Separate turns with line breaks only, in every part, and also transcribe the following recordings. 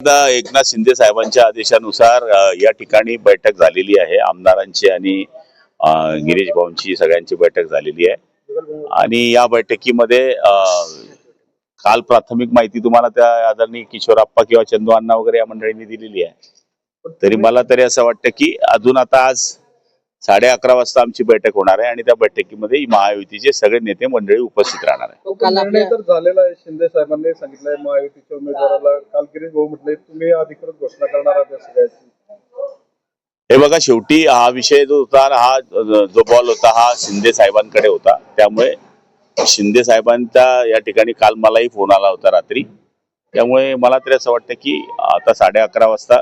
एकनाथ शिंदे साहेबांच्या आदेशानुसार या ठिकाणी बैठक झालेली आहे. आमदारांची आणि गिरीश भाऊंची सगळ्यांची बैठक झालेली आहे आणि या बैठकीमध्ये काल प्राथमिक माहिती तुम्हाला त्या आदरणीय किशोरप्पा किंवा चंदू अण्णा वगैरे या मंडळींनी दिलेली आहे. तरी मला तरी असं वाटतं की अजून आता आज 11:30 वाजता आमची बैठक होणार आहे आणि त्या बैठकीमध्ये महायुतीचे सगळे नेते मंडळी उपस्थित राहणार आहे.
निर्णय तर झालेला आहे. शिंदे साहेबांनी सांगितलंय महायुतीच्या उमेदवाराला काल गिरीश भाऊ म्हटले तुम्ही अधिकृत घोषणा करणार आहात या सगळ्याची.
हे बघा, शेवटी हा विषय जो होता, हा जो बॉल होता हा शिंदे साहेबांकडे होता. त्यामुळे शिंदे साहेबांचा या ठिकाणी काल मलाही फोन आला होता रात्री. त्यामुळे मला तरी असं वाटतं की आता 11:30 वाजता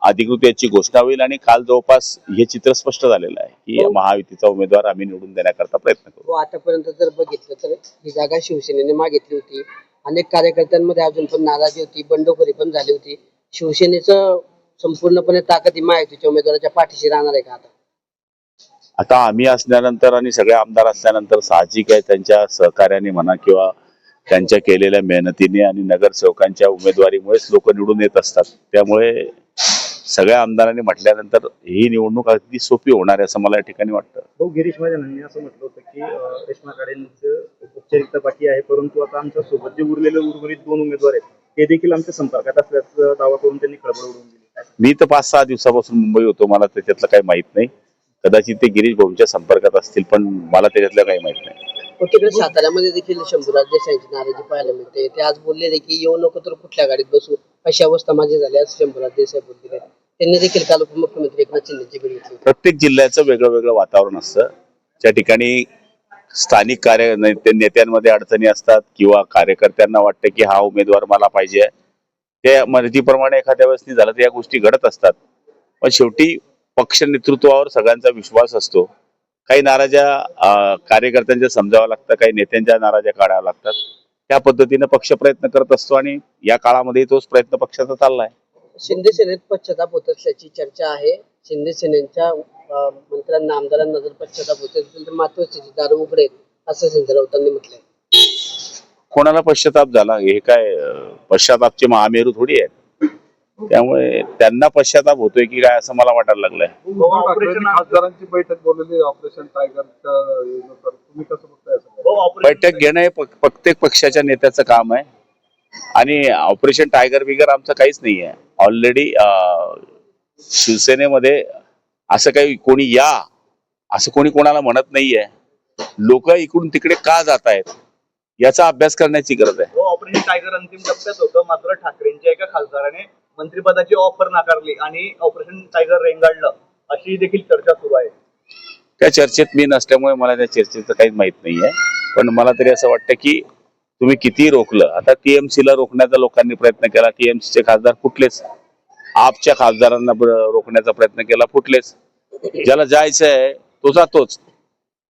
अधिकृत याची घोषणा होईल आणि काल जवळपास हे चित्र स्पष्ट झालेलं आहे की महायुतीचा उमेदवार आम्ही निवडून देण्याकरता प्रयत्न करू.
आतापर्यंत जर बघितलं तर ही जागा शिवसेनेने मागितली होती. अनेक कार्यकर्त्यांमध्ये अजून पण नाराजी होती, बंडखोरी पण झाली होती. शिवसेनेचं संपूर्णपणे ताकद ही महायुतीच्या उमेदवाराच्या पाठीशी राहणार आहे का?
आता आम्ही असल्यानंतर आणि सगळे आमदार असल्यानंतर साहजिक आहे त्यांच्या सहकार्याने म्हणा किंवा त्यांच्या केलेल्या मेहनतीने आणि नगरसेवकांच्या उमेदवारीमुळेच लोक निवडून येत असतात. त्यामुळे सगळ्या आमदारांनी म्हटल्यानंतर ही निवडणूक अगदी सोपी होणार आहे असं मला या ठिकाणी वाटतं.
गिरीश महाजनांनी असं म्हटलं होतं की रेश्मा काळेंचं औपचारिकता बाकी आहे, परंतु आता आमच्या सोबत जे उर्वरित 2 उमेदवार आहेत ते देखील आमच्या संपर्कात असल्याचा दावा करून त्यांनी खळबळ उडवून दिली.
मी तर 5-6 दिवसापासून मुंबई होतो, मला त्याच्यातलं काही माहित नाही. कदाचित ते गिरीश भाऊंच्या संपर्कात असतील, पण मला त्याच्यातलं काही माहित नाही.
तिकडे साताऱ्यामध्ये देखील शंभूराज देसाईंची नाराजी पाहायला मिळते. ते आज बोललेले की येऊ नको तर कुठल्या गाडीत बसू अशी अवस्था माझी झाली असं शंभूराज देसाई बोलले. त्यांनी देखील काल उपमुख्यमंत्री एकनाथ शिंदेची भेट घेतली.
प्रत्येक जिल्ह्याचं वेगळं वेगळं वातावरण असतं. त्या ठिकाणी स्थानिक नेत्यांमध्ये अडचणी असतात किंवा कार्यकर्त्यांना वाटतं की हा उमेदवार मला पाहिजे, त्या मर्जीप्रमाणे एखाद्या वेळेस झालं तर या गोष्टी घडत असतात. पण शेवटी पक्ष नेतृत्वावर सगळ्यांचा विश्वास असतो. काही नाराज्या कार्यकर्त्यांच्या समजावं लागतं, काही नेत्यांच्या नाराज्या काढाव्या लागतात. त्या पद्धतीने पक्ष प्रयत्न करत असतो आणि या काळामध्ये तोच प्रयत्न पक्षाचा चाललाय.
शिंदे सेनेत पश्चाताप होत असल्याची चर्चा आहे. शिंदे सेनेच्या मंत्र्यांना आमदारांना जर पश्चाताप होत असेल तर मातोश्रीची दार उघडेल असं संजय राऊतांनी म्हटलंय.
कोणाला पश्चाताप झाला? हे काय पश्चातापचे महामेरू थोडी आहेत. त्यामुळे त्यांना पश्चाताप होतोय की काय असं मला वाटायला लागलंय.
खासदारांची बैठक बोललेली ऑपरेशन टायगरच्या योजनेवर तुम्ही कसं बघताय?
बैठक घेणं हे प्रत्येक पक्षाच्या नेत्याचं काम आहे आणि ऑपरेशन टायगर बिगर आमचं काहीच नाही आहे. ऑलरेडी शिवसेनेमध्ये असं काही कोणी असं कोणी कोणाला म्हणत नाहीये. लोक इकडून तिकडे का जात आहेत याचा अभ्यास करण्याची गरज आहे.
ऑपरेशन टायगर अंतिम टप्प्यात होतं, मात्र ठाकरेंच्या एका खासदाराने मंत्रिपदाची ऑफर नाकारली आणि ऑपरेशन टायगर रेंगाळलं अशी देखील चर्चा सुरू आहे.
त्या चर्चेत मी नसल्यामुळे मला त्या चर्चेचं काहीच माहित नाहीये. पण मला तरी असं वाटतं की तुम्ही किती रोखलं, आता टीएमसीला रोखण्याचा लोकांनी प्रयत्न केला, टीएमसीचे खासदार फुटलेच. आपच्या खासदारांना रोखण्याचा प्रयत्न केला, फुटलेच. ज्याला जायचं आहे तो जातोच.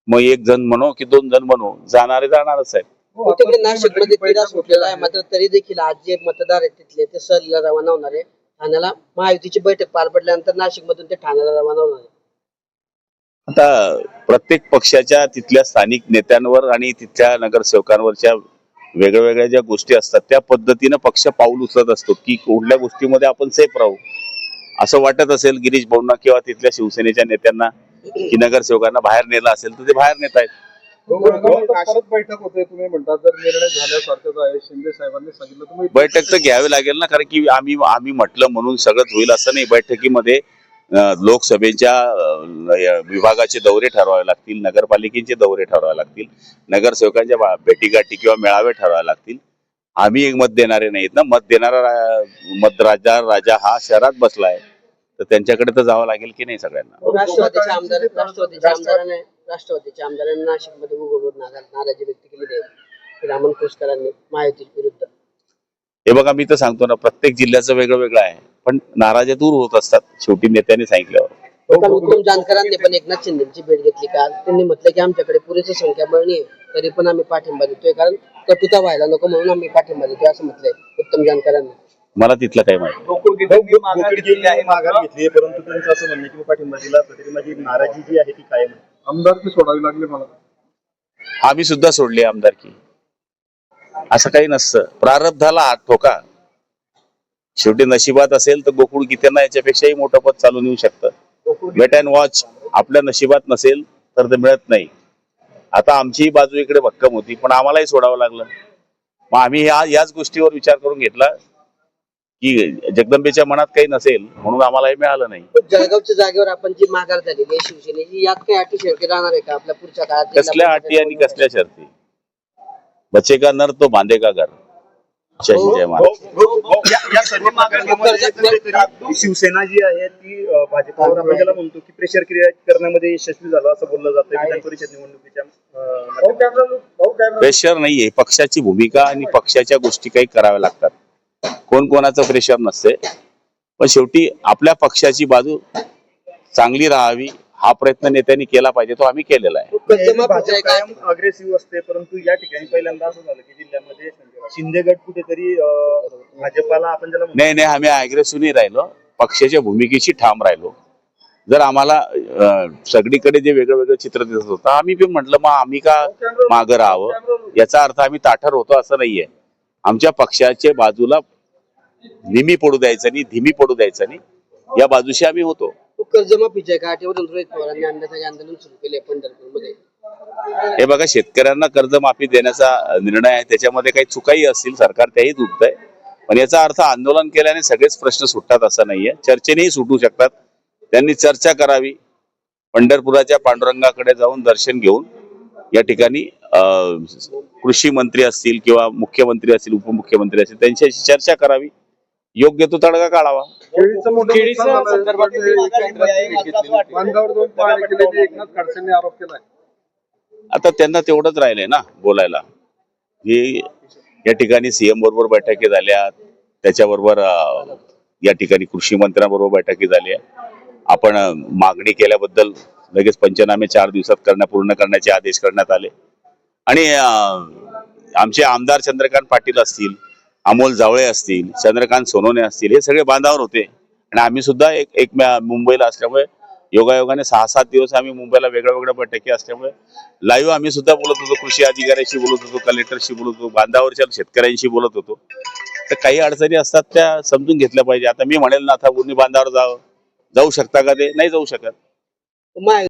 मग 1 जण म्हणो की 2 जण म्हणो, जाणारे जाणारच आहेत.
तिकडे नाशिकमध्ये तिढा सुटलेला आहे, मात्र तरी देखील आज जे मतदार आहेत तिथले ते सहलीला रवाना होणार आहे. ठाण्याला महायुतीची बैठक पार पडल्यानंतर नाशिकमधून ते ठाण्याला रवाना होणार आहे.
आता प्रत्येक पक्षाच्या तिथल्या स्थानिक नेत्यांवर आणि तिथल्या नगरसेवकांवरच्या वेगवेगळ्या ज्या गोष्टी असतात त्या पद्धतीनं पक्ष पाऊल उचलत असतो की कुठल्या गोष्टीमध्ये आपण सेफ राहू. असं वाटत असेल गिरीश भाऊंना किंवा तिथल्या शिवसेनेच्या नेत्यांना की नगरसेवकांना बाहेर नेलं असेल तर ते बाहेर नेत आहेत.
परत बैठक होते तुम्ही म्हणता, जर निर्णय झाल्यासारखंच आहे. शिंदे साहेबांनी सांगितलं तुम्ही
बैठक तर घ्यावी लागेल ना, कारण की आम्ही म्हटलं म्हणून सगळंच होईल असं नाही. बैठकीमध्ये लोकसभेच्या विभागाचे दौरे ठरवावे लागतील, नगरपालिकेचे दौरे ठरवावे लागतील, नगरसेवकांच्या भेटीगाठी किंवा मेळावे ठरवावे लागतील. आम्ही एक मत देणारे नाहीत ना. मत देणारा राजा हा शहरात बसलाय, तर त्यांच्याकडे तर जावं लागेल की नाही सगळ्यांना.
राष्ट्रवादीच्या आमदारांनी नाशिकमध्ये उघडून नाराजी व्यक्त केली आहे रामन खोसकरांनी महायुती विरुद्ध.
हे बघा, मी तर सांगतो ना, प्रत्येक जिल्ह्याचं वेगळं वेगळं आहे, पण नाराज्या दूर होत असतात शेवटी नेत्यांनी सांगितल्यावर.
उत्तम जानकरांनी पण एकनाथ शिंदेची भेट घेतली. काल त्यांनी म्हटलं की आमच्याकडे पुरेशी संख्याबळ नाही, तरी पण आम्ही पाठिंबा देतोय, कारण कटुता व्हायला नको म्हणून आम्ही पाठिंबा देतोय असं म्हटलंय उत्तम जानकरांनी.
मला तिथलं काही माहिती.
माघार घेतली, परंतु त्यांचं असं म्हणणं की पाठिंबा दिला तरी माझी नाराजी जी आहे ती कायम.
आमदारकी सोडावी लागली मला.
आम्ही सुद्धा सोडली आमदारकी. असं काही नसतं. प्रारब्धाला हात ठोका. शेवटी नशिबात असेल तर गोकुळ गीतेंना याच्यापेक्षाही मोठं पद चालून येऊ शकतं. Wait and watch. आपल्या नशिबात नसेल तर ते मिळत नाही. आता आमचीही बाजू इकडे भक्कम होती, पण आम्हालाही सोडावं लागलं. मग आम्ही याच गोष्टीवर विचार करून घेतला की जगदंबेच्या मनात काही नसेल म्हणून आम्हाला हे मिळालं नाही.
जळगावच्या जागेवर आपण जी माघार झालेली आहे शिवसेनेची, यात काही अटी शर्ती राहणार आहे का आपल्या पुढच्या काळात?
कसल्या अटी आणि कसल्या शर्ती? बचे का नर तो बांधे का घर. जय हिंद, जय महाराष्ट्र.
या सर्व मागण्यांमध्ये कुठेतरी शिवसेना जी आहे ती भाजपवर आपण ज्याला म्हणतो की प्रेशर क्रिएट करण्यामध्ये यशस्वी झालं असं बोललं जातं विधान परिषद निवडणुकीच्या
प्रेशर नाहीये. पक्षाची भूमिका आणि पक्षाच्या गोष्टी काही कराव्या लागतात. कोण कोणाचं प्रेशर नसते, पण शेवटी आपल्या पक्षाची बाजू चांगली राहावी हा प्रयत्न नेत्यांनी केला पाहिजे. तो आम्ही केलेला आहे.
भाजप कायम अग्रेसिव्ह असते, परंतु या ठिकाणी पहिल्यांदा असं झालं की जिल्ह्यामध्ये शिंदे गट कुठेतरी भाजपाला आपण ज्याला म्हणतो
नाही नाही, आम्ही अग्रेसिव्ह नाही राहिलो. पक्षाच्या भूमिकेशी ठाम राहिलो. जर आम्हाला सगळीकडे जे वेगळं वेगळं चित्र दिसत होतं, आम्ही पण म्हटलं मग आम्ही का मागं राहावं. याचा अर्थ आम्ही ताठर होतो असं नाहीये. आमच्या पक्षाच्या बाजूला नेहमी पडू द्यायचं नाही, धीमी पडू द्यायचं नाही, या बाजूशी आम्ही होतो.
कर्जमाफीच्या का अटीवर रोहित पवारांनी अन्नदाते आंदोलन सुरू केले पंढरपूरमध्ये.
हे बघा, शेतकऱ्यांना कर्जमाफी देण्याचा निर्णय आहे, त्याच्यामध्ये काही चुकाही असतील, सरकार त्याही चुकतंय. पण याचा अर्थ आंदोलन केल्याने सगळेच प्रश्न सुटतात असं नाहीये. चर्चेनेही सुटू शकतात. त्यांनी चर्चा करावी. पंढरपुराच्या पांडुरंगाकडे जाऊन दर्शन घेऊन या ठिकाणी कृषी मंत्री असतील किंवा मुख्यमंत्री असतील, उपमुख्यमंत्री असतील, त्यांच्याशी चर्चा करावी. योग्य तो तडगा काढावा.
केळीचं मोठं नुकसान झालं. बांधावर जाऊन पाहणी केल्याचे एकनाथ खडसेंनी आरोप केलाय.
आता त्यांना तेवढंच राहिलंय ना बोलायला. ही या ठिकाणी सीएम बरोबर बैठकी झाल्या, त्याच्याबरोबर या ठिकाणी कृषी मंत्र्यांबरोबर बैठकी झाल्या. आपण मागणी केल्याबद्दल लगेच पंचनामे 4 दिवसात पूर्ण करण्याचे आदेश करण्यात आले. आणि आमचे आमदार चंद्रकांत पाटील असतील, अमोल जावळे असतील, चंद्रकांत सोनवणे असतील, हे सगळे बांधावर होते. आणि आम्ही सुद्धा एक मुंबईला असल्यामुळे योगायोगाने 6-7 दिवस आम्ही मुंबईला वेगळ्या वेगळ्या बैठकी असल्यामुळे लाईव्ह आम्ही सुद्धा बोलत होतो. कृषी अधिकाऱ्याशी बोलत होतो, कलेक्टरशी बोलत होतो, बांधावरच्या शेतकऱ्यांशी बोलत होतो. तर काही अडचणी असतात त्या समजून घेतल्या पाहिजे. आता मी म्हणेल ना, आता कोणी बांधावर जाऊ शकता का? ते नाही जाऊ शकत.